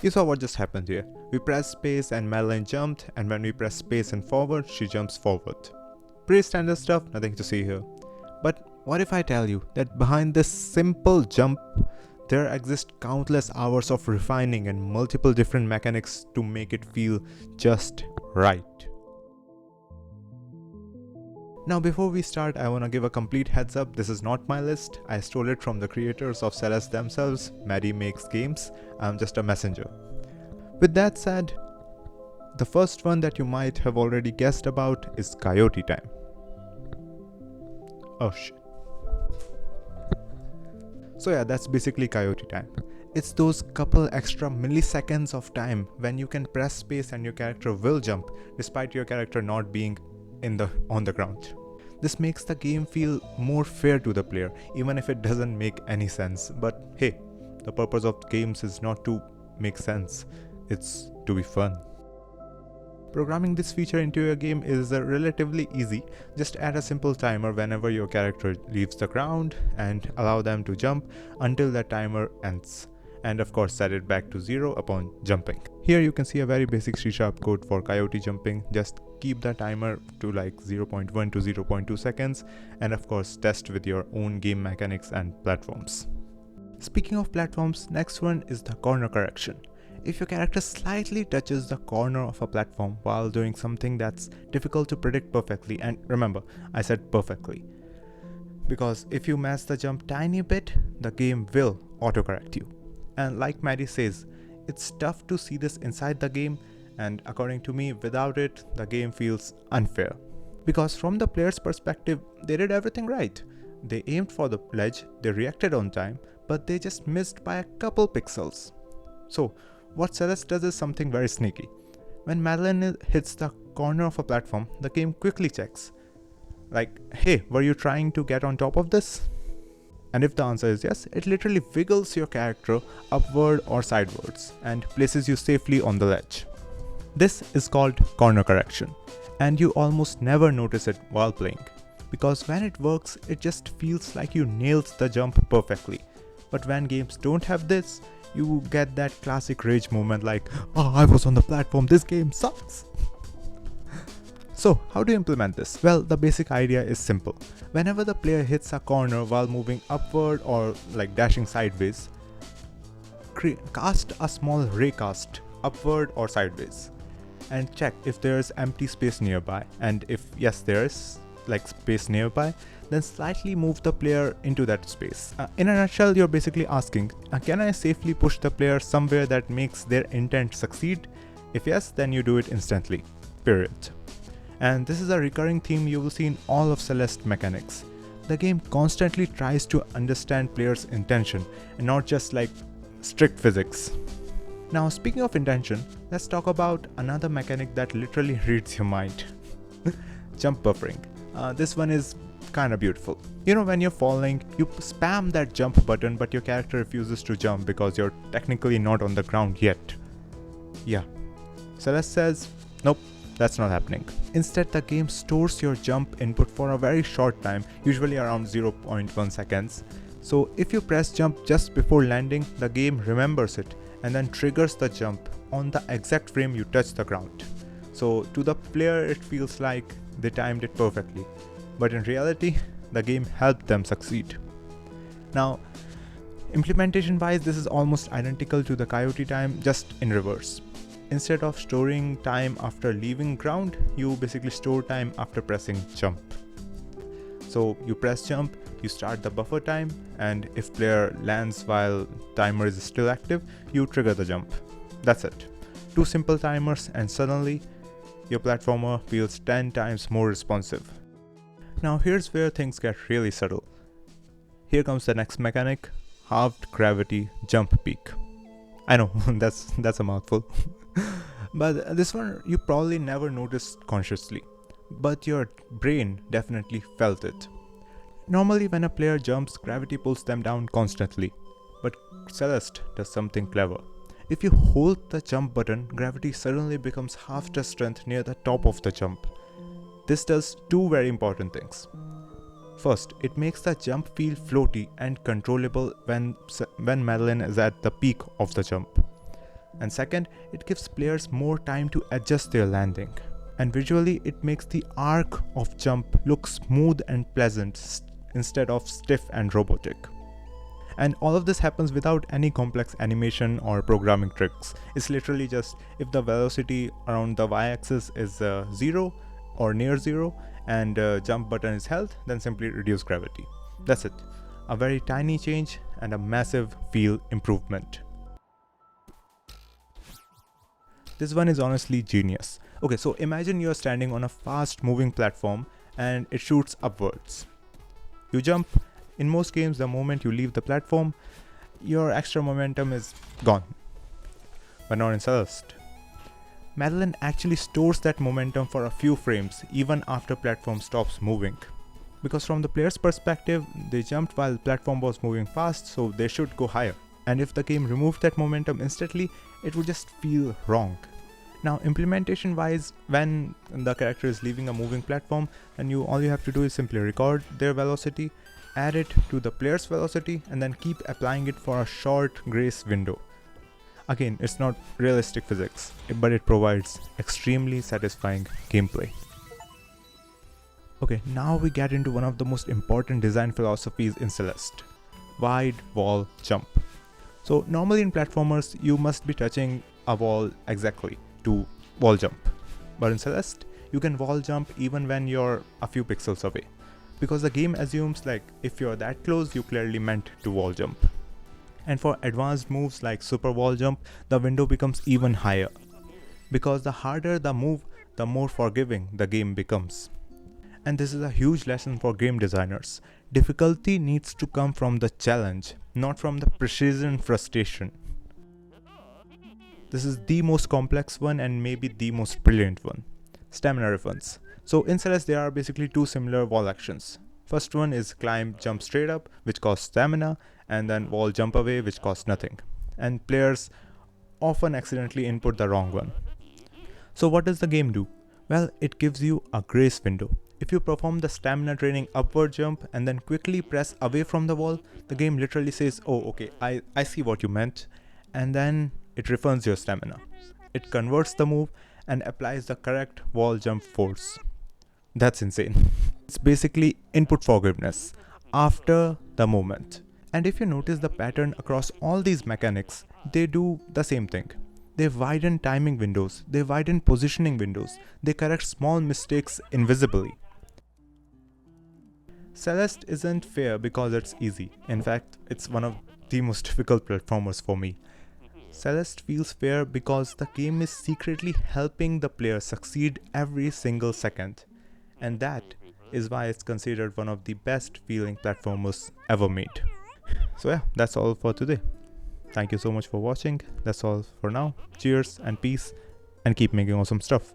You saw what just happened here. We pressed space and Madeline jumped, and when we press space and forward, she jumps forward. Pretty standard stuff, nothing to see here. But what if I tell you that behind this simple jump, there exist countless hours of refining and multiple different mechanics to make it feel just right. Now before we start, I wanna give a complete heads up, this is not my list. I stole it from the creators of Celeste themselves, Maddy Makes Games. I'm just a messenger. With that said, the first one that you might have already guessed about is Coyote Time. Oh shit. So yeah, that's basically Coyote Time. It's those couple extra milliseconds of time when you can press space and your character will jump despite your character not being on the ground. This makes the game feel more fair to the player, even if it doesn't make any sense. But hey, the purpose of games is not to make sense, it's to be fun. Programming this feature into your game is relatively easy. Just add a simple timer whenever your character leaves the ground and allow them to jump until the timer ends. And of course set it back to 0 upon jumping. Here you can see a very basic C# code for Coyote jumping. Just keep the timer to like 0.1 to 0.2 seconds and of course test with your own game mechanics and platforms. Speaking of platforms, next one is the corner correction. If your character slightly touches the corner of a platform while doing something that's difficult to predict perfectly, and remember, I said perfectly, because if you mess the jump tiny bit, the game will autocorrect you. And like Maddy says, it's tough to see this inside the game, and according to me, without it, the game feels unfair. Because from the player's perspective, they did everything right. They aimed for the ledge, they reacted on time, but they just missed by a couple pixels. So, what Celeste does is something very sneaky. When Madeline hits the corner of a platform, the game quickly checks. Like, hey, were you trying to get on top of this? And if the answer is yes, it literally wiggles your character upward or sidewards and places you safely on the ledge. This is called corner correction, and you almost never notice it while playing. Because when it works, it just feels like you nailed the jump perfectly. But when games don't have this, you get that classic rage moment like, oh, I was on the platform, this game sucks. So, how do you implement this? Well, the basic idea is simple. Whenever the player hits a corner while moving upward or like dashing sideways, cast a small raycast upward or sideways and check if there is empty space nearby, and if yes there is like space nearby, then slightly move the player into that space. In a nutshell, you're basically asking, can I safely push the player somewhere that makes their intent succeed? If yes, then you do it instantly. Period. And this is a recurring theme you will see in all of Celeste mechanics. The game constantly tries to understand players' intention and not just like strict physics. Now speaking of intention, let's talk about another mechanic that literally reads your mind. Jump buffering. This one is kinda beautiful. You know, when you're falling, you spam that jump button but your character refuses to jump because you're technically not on the ground yet. Yeah. Celeste says, nope, that's not happening. Instead, the game stores your jump input for a very short time, usually around 0.1 seconds. So if you press jump just before landing, the game remembers it and then triggers the jump on the exact frame you touch the ground. So to the player, it feels like they timed it perfectly. But in reality, the game helped them succeed. Now, implementation wise, this is almost identical to the Coyote Time, just in reverse. Instead of storing time after leaving ground, you basically store time after pressing jump. So you press jump, you start the buffer time, and if player lands while timer is still active, you trigger the jump. That's it. 2 simple timers and suddenly your platformer feels 10 times more responsive. Now here's where things get really subtle. Here comes the next mechanic, halved gravity jump peak. I know, that's a mouthful. But this one you probably never noticed consciously, but your brain definitely felt it. Normally when a player jumps, gravity pulls them down constantly, but Celeste does something clever. If you hold the jump button, gravity suddenly becomes half the strength near the top of the jump. This does 2 very important things. First, it makes the jump feel floaty and controllable when Madeline is at the peak of the jump. And second, it gives players more time to adjust their landing. And visually, it makes the arc of jump look smooth and pleasant instead of stiff and robotic. And all of this happens without any complex animation or programming tricks. It's literally just if the velocity around the y-axis is 0 or near 0 and jump button is held, then simply reduce gravity. That's it. A very tiny change and a massive feel improvement. This one is honestly genius. Okay, so imagine you're standing on a fast moving platform and it shoots upwards. You jump. In most games, the moment you leave the platform, your extra momentum is gone. But not in Celeste. Madeline actually stores that momentum for a few frames even after platform stops moving. Because from the player's perspective, they jumped while the platform was moving fast, so they should go higher. And if the game removed that momentum instantly, it would just feel wrong. Now, implementation wise, when the character is leaving a moving platform, then all you have to do is simply record their velocity, add it to the player's velocity, and then keep applying it for a short grace window. Again, it's not realistic physics, but it provides extremely satisfying gameplay. Okay, now we get into one of the most important design philosophies in Celeste: wide wall jump. So normally in platformers, you must be touching a wall exactly to wall jump. But in Celeste, you can wall jump even when you're a few pixels away. Because the game assumes like if you're that close, you clearly meant to wall jump. And for advanced moves like super wall jump, the window becomes even higher. Because the harder the move, the more forgiving the game becomes. And this is a huge lesson for game designers. Difficulty needs to come from the challenge, not from the precision frustration. This is the most complex one and maybe the most brilliant one. Stamina refunds. So in Celeste there are basically two similar wall actions. First one is climb jump straight up, which costs stamina, and then wall jump away, which costs nothing. And players often accidentally input the wrong one. So what does the game do? Well, it gives you a grace window. If you perform the stamina draining upward jump and then quickly press away from the wall, the game literally says, oh okay, I see what you meant, and then it refunds your stamina. It converts the move and applies the correct wall jump force. That's insane. It's basically input forgiveness after the moment. And if you notice the pattern across all these mechanics, they do the same thing. They widen timing windows, they widen positioning windows, they correct small mistakes invisibly. Celeste isn't fair because it's easy. In fact, it's one of the most difficult platformers for me. Celeste feels fair because the game is secretly helping the player succeed every single second. And that is why it's considered one of the best feeling platformers ever made. So yeah, that's all for today. Thank you so much for watching. That's all for now. Cheers and peace, and keep making awesome stuff.